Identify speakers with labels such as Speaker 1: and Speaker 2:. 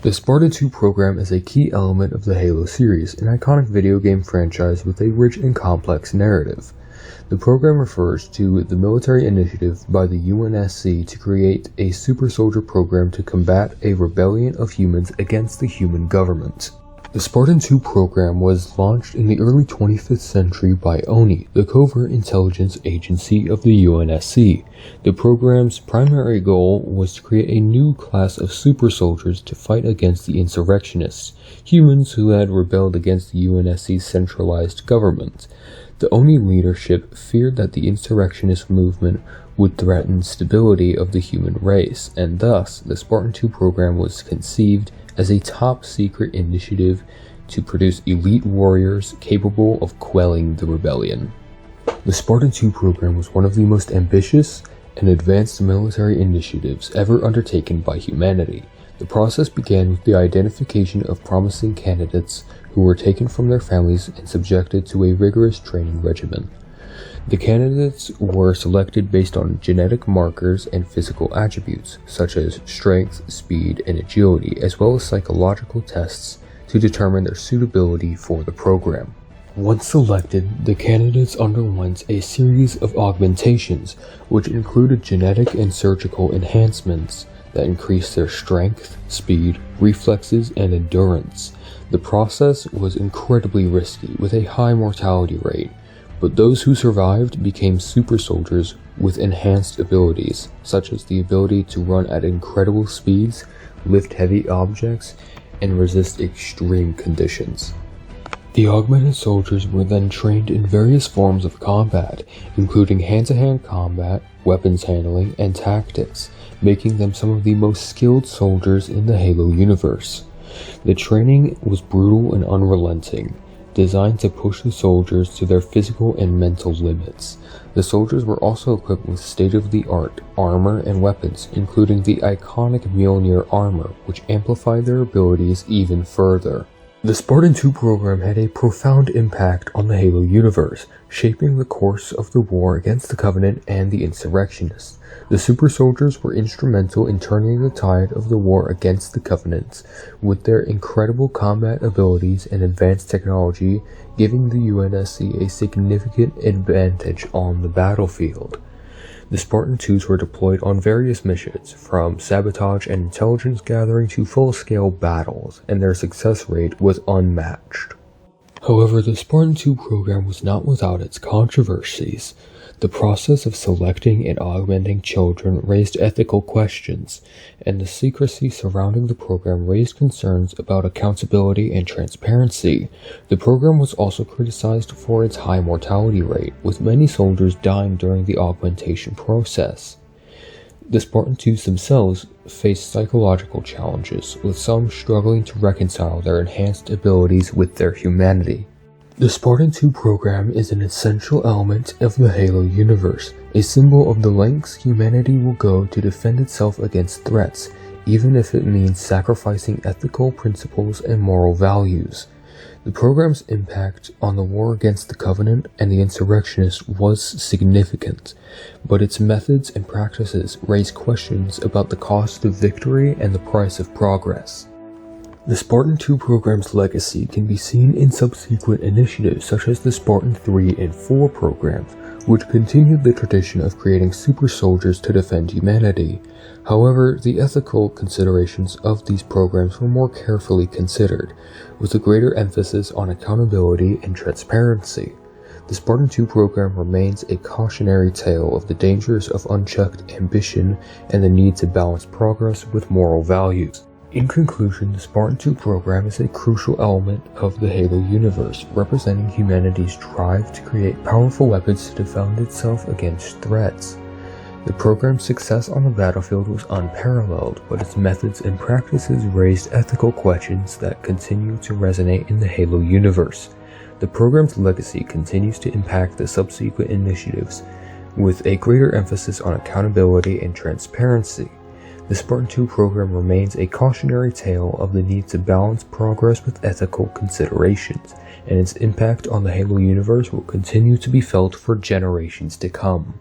Speaker 1: The Spartan II Program is a key element of the Halo series, an iconic video game franchise with a rich and complex narrative. The program refers to the military initiative by the UNSC to create a super soldier program to combat a rebellion of humans against the human government. The Spartan II program was launched in the early 25th century by ONI, the covert intelligence agency of the UNSC. The program's primary goal was to create a new class of super soldiers to fight against the insurrectionists, humans who had rebelled against the UNSC's centralized government. The ONI leadership feared that the insurrectionist movement would threaten stability of the human race, and thus the Spartan II program was conceived as a top-secret initiative to produce elite warriors capable of quelling the rebellion. The Spartan II program was one of the most ambitious and advanced military initiatives ever undertaken by humanity. The process began with the identification of promising candidates who were taken from their families and subjected to a rigorous training regimen. The candidates were selected based on genetic markers and physical attributes, such as strength, speed, and agility, as well as psychological tests to determine their suitability for the program. Once selected, the candidates underwent a series of augmentations, which included genetic and surgical enhancements that increased their strength, speed, reflexes, and endurance. The process was incredibly risky, with a high mortality rate, but those who survived became super soldiers with enhanced abilities, such as the ability to run at incredible speeds, lift heavy objects, and resist extreme conditions. The augmented soldiers were then trained in various forms of combat, including hand-to-hand combat, weapons handling, and tactics, making them some of the most skilled soldiers in the Halo universe. The training was brutal and unrelenting, designed to push the soldiers to their physical and mental limits. The soldiers were also equipped with state-of-the-art armor and weapons, including the iconic Mjolnir armor, which amplified their abilities even further. The Spartan II program had a profound impact on the Halo universe, shaping the course of the war against the Covenant and the insurrectionists. The super soldiers were instrumental in turning the tide of the war against the Covenant, with their incredible combat abilities and advanced technology giving the UNSC a significant advantage on the battlefield. The Spartan IIs were deployed on various missions, from sabotage and intelligence gathering to full-scale battles, and their success rate was unmatched. However, the Spartan II program was not without its controversies. The process of selecting and augmenting children raised ethical questions, and the secrecy surrounding the program raised concerns about accountability and transparency. The program was also criticized for its high mortality rate, with many soldiers dying during the augmentation process. The Spartan IIs themselves faced psychological challenges, with some struggling to reconcile their enhanced abilities with their humanity. The Spartan II program is an essential element of the Halo universe, a symbol of the lengths humanity will go to defend itself against threats, even if it means sacrificing ethical principles and moral values. The program's impact on the war against the Covenant and the insurrectionists was significant, but its methods and practices raise questions about the cost of victory and the price of progress. The Spartan II program's legacy can be seen in subsequent initiatives such as the Spartan III and IV programs, which continued the tradition of creating super soldiers to defend humanity. However, the ethical considerations of these programs were more carefully considered, with a greater emphasis on accountability and transparency. The Spartan II program remains a cautionary tale of the dangers of unchecked ambition and the need to balance progress with moral values. In conclusion, the Spartan II program is a crucial element of the Halo universe, representing humanity's drive to create powerful weapons to defend itself against threats. The program's success on the battlefield was unparalleled, but its methods and practices raised ethical questions that continue to resonate in the Halo universe. The program's legacy continues to impact the subsequent initiatives, with a greater emphasis on accountability and transparency. The Spartan II program remains a cautionary tale of the need to balance progress with ethical considerations, and its impact on the Halo universe will continue to be felt for generations to come.